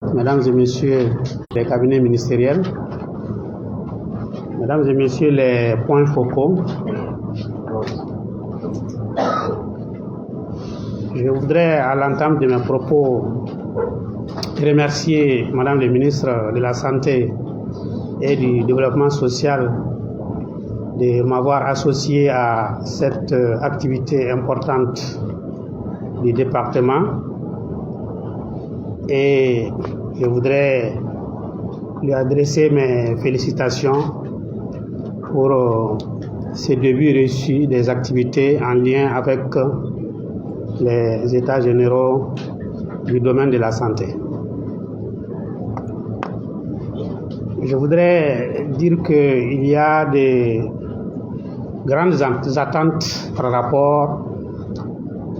Mesdames et messieurs les cabinets ministériels, mesdames et messieurs les points focaux, je voudrais à l'entame de mes propos remercier Madame le ministre de la Santé et du Développement social de m'avoir associé à cette activité importante du département, et je voudrais lui adresser mes félicitations pour ce début réussi des activités en lien avec les états généraux du domaine de la santé. Je voudrais dire qu'il y a des grandes attentes par rapport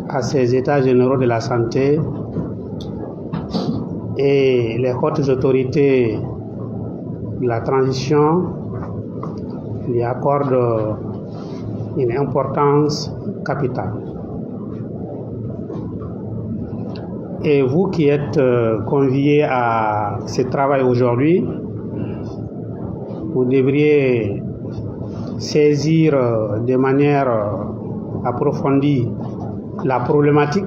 à ces états généraux de la santé, et les hautes autorités de la transition lui accordent une importance capitale. Et vous qui êtes conviés à ce travail aujourd'hui, vous devriez saisir de manière approfondie la problématique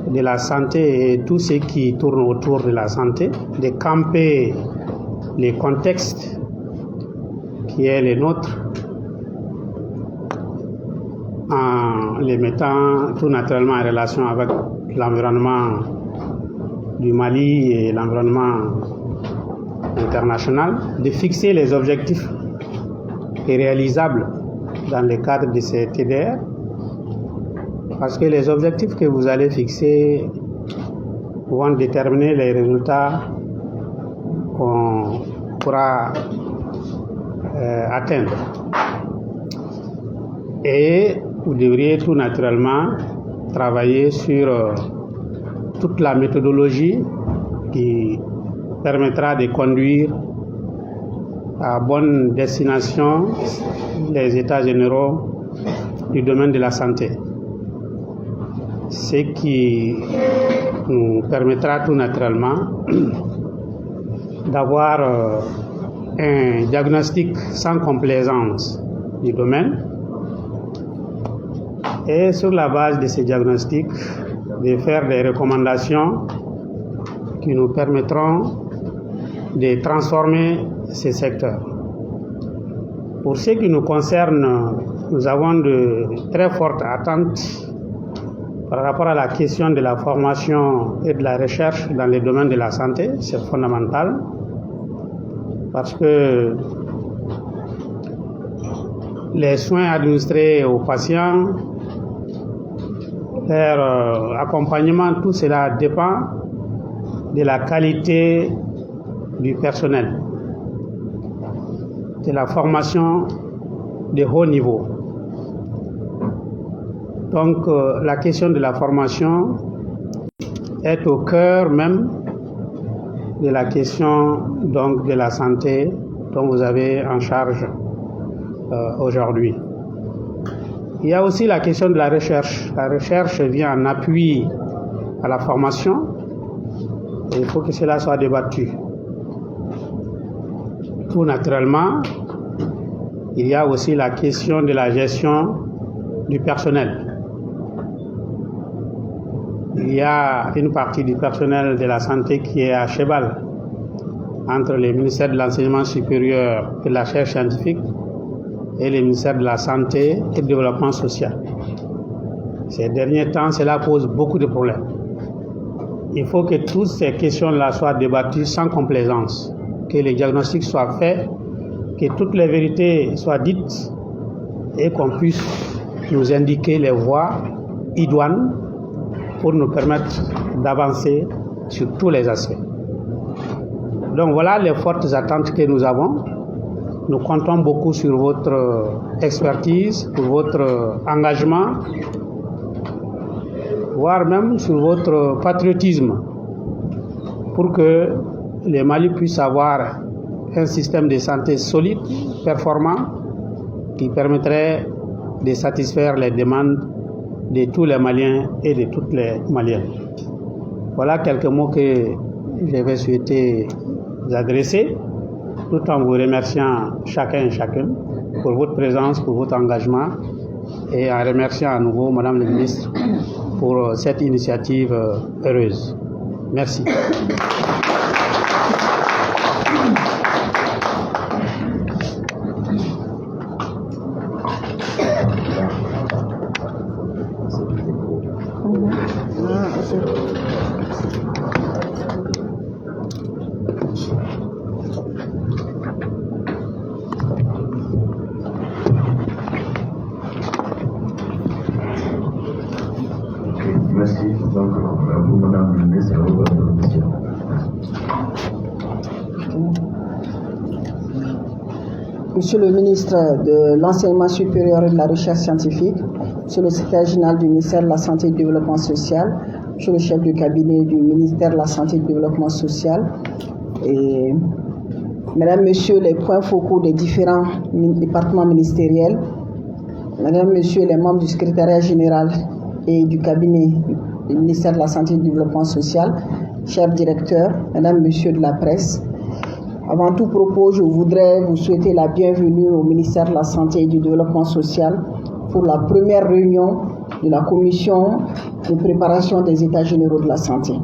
de la santé et tout ce qui tourne autour de la santé, de camper les contextes qui est le nôtre en les mettant tout naturellement en relation avec l'environnement du Mali et l'environnement international, de fixer les objectifs réalisables dans le cadre de ces TDR, parce que les objectifs que vous allez fixer vont déterminer les résultats qu'on pourra atteindre. Et vous devriez tout naturellement travailler sur toute la méthodologie qui permettra de conduire à bonne destination les états généraux du domaine de la santé. Ce qui nous permettra tout naturellement d'avoir un diagnostic sans complaisance du domaine, et sur la base de ces diagnostics, de faire des recommandations qui nous permettront de transformer ces secteurs. Pour ce qui nous concerne, nous avons de très fortes attentes par rapport à la question de la formation et de la recherche dans les domaines de la santé. C'est fondamental parce que les soins administrés aux patients, leur accompagnement, tout cela dépend de la qualité du personnel, de la formation de haut niveau. Donc la question de la formation est au cœur même de la question donc de la santé dont vous avez en charge aujourd'hui. Il y a aussi la question de la recherche. La recherche vient en appui à la formation et il faut que cela soit débattu. Tout naturellement, il y a aussi la question de la gestion du personnel. Il y a une partie du personnel de la santé qui est à cheval entre le ministère de l'Enseignement supérieur et de la recherche scientifique et le ministère de la Santé et du Développement social. Ces derniers temps, cela pose beaucoup de problèmes. Il faut que toutes ces questions-là soient débattues sans complaisance, que les diagnostics soient faits, que toutes les vérités soient dites et qu'on puisse nous indiquer les voies idoines pour nous permettre d'avancer sur tous les aspects. Donc voilà les fortes attentes que nous avons. Nous comptons beaucoup sur votre expertise, sur votre engagement, voire même sur votre patriotisme, pour que le Mali puisse avoir un système de santé solide, performant, qui permettrait de satisfaire les demandes de tous les Maliens et de toutes les Maliennes. Voilà quelques mots que j'avais souhaité vous adresser, tout en vous remerciant chacun et chacune pour votre présence, pour votre engagement, et en remerciant à nouveau Madame la Ministre pour cette initiative heureuse. Merci. Merci. Donc, vous, Madame la Ministre, à votre question. Monsieur le ministre de l'Enseignement supérieur et de la Recherche scientifique, Monsieur le secrétaire général du ministère de la Santé et du Développement social, Monsieur le chef de cabinet du ministère de la Santé et du Développement social, et Mesdames, Messieurs les points focaux des différents départements ministériels, Mesdames, Messieurs les membres du secrétariat général et du cabinet du ministère de la Santé et du Développement social, chers directeurs, Mesdames, Messieurs de la presse. Avant tout propos, je voudrais vous souhaiter la bienvenue au ministère de la Santé et du Développement social pour la première réunion de la commission de préparation des États généraux de la santé.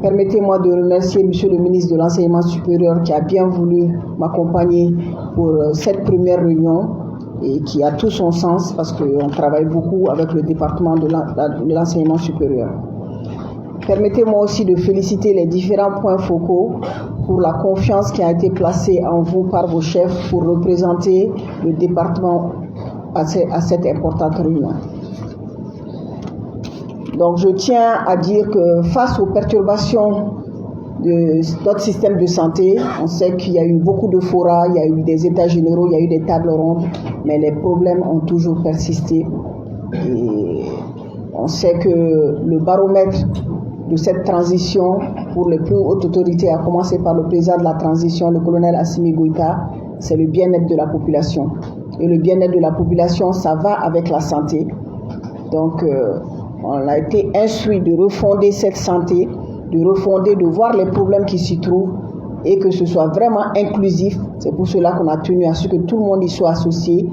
Permettez-moi de remercier Monsieur le ministre de l'Enseignement supérieur qui a bien voulu m'accompagner pour cette première réunion et qui a tout son sens parce qu'on travaille beaucoup avec le département de l'enseignement supérieur. Permettez-moi aussi de féliciter les différents points focaux pour la confiance qui a été placée en vous par vos chefs pour représenter le département à cette importante réunion. Donc je tiens à dire que face aux perturbations de notre système de santé, on sait qu'il y a eu beaucoup de forats, il y a eu des états généraux, il y a eu des tables rondes, mais les problèmes ont toujours persisté. Et on sait que le baromètre de cette transition pour les plus hautes autorités, à commencer par le président de la transition, le colonel Assimi Goïta, c'est le bien-être de la population. Et le bien-être de la population, ça va avec la santé. Donc, on a été instruit de refonder cette santé, de voir les problèmes qui s'y trouvent et que ce soit vraiment inclusif. C'est pour cela qu'on a tenu à ce que tout le monde y soit associé,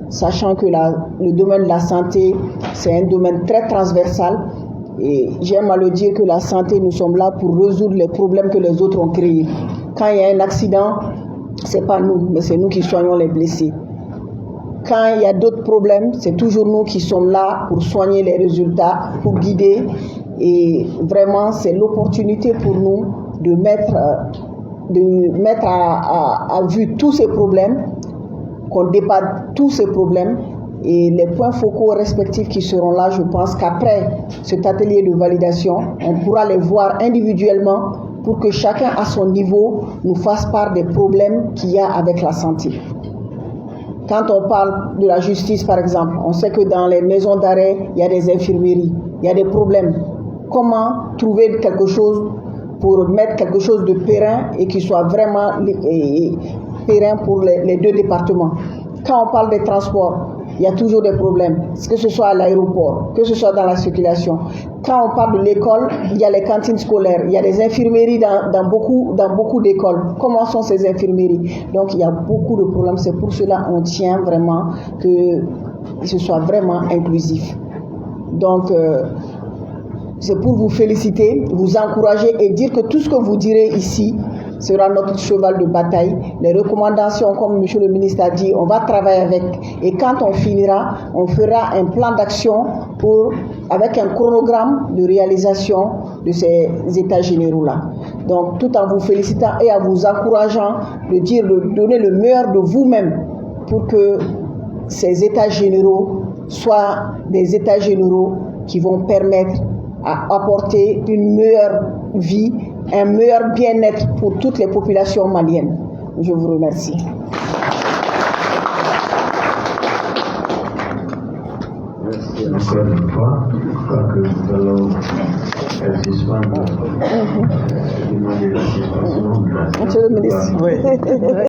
sachant que le domaine de la santé, c'est un domaine très transversal. Et j'aime à le dire que la santé, nous sommes là pour résoudre les problèmes que les autres ont créés. Quand il y a un accident, c'est pas nous, mais c'est nous qui soignons les blessés. Quand il y a d'autres problèmes, c'est toujours nous qui sommes là pour soigner les résultats, pour guider. Et vraiment, c'est l'opportunité pour nous de mettre à vue tous ces problèmes, qu'on débatte tous ces problèmes. Et les points focaux respectifs qui seront là, je pense qu'après cet atelier de validation, on pourra les voir individuellement pour que chacun à son niveau nous fasse part des problèmes qu'il y a avec la santé. Quand on parle de la justice, par exemple, on sait que dans les maisons d'arrêt, il y a des infirmeries, il y a des problèmes. Comment trouver quelque chose pour mettre quelque chose de périn et qui soit vraiment périn pour les deux départements? Quand on parle des transports, il y a toujours des problèmes, que ce soit à l'aéroport, que ce soit dans la circulation. Quand on parle de l'école, il y a les cantines scolaires, il y a des infirmeries dans beaucoup d'écoles. Comment sont ces infirmeries? Donc il y a beaucoup de problèmes. C'est pour cela qu'on tient vraiment que ce soit vraiment inclusif. Donc c'est pour vous féliciter, vous encourager et dire que tout ce que vous direz ici sera notre cheval de bataille. Les recommandations, comme Monsieur le ministre a dit, on va travailler avec. Et quand on finira, on fera un plan d'action avec un chronogramme de réalisation de ces états généraux-là. Donc, tout en vous félicitant et en vous encourageant de donner le meilleur de vous-même pour que ces états généraux soient des états généraux qui vont permettre à apporter une meilleure vie, un meilleur bien-être pour toutes les populations maliennes. Je vous remercie. Merci encore une fois. Je crois que nous allons suspendre demander la suspension de la séance. Monsieur le ministre.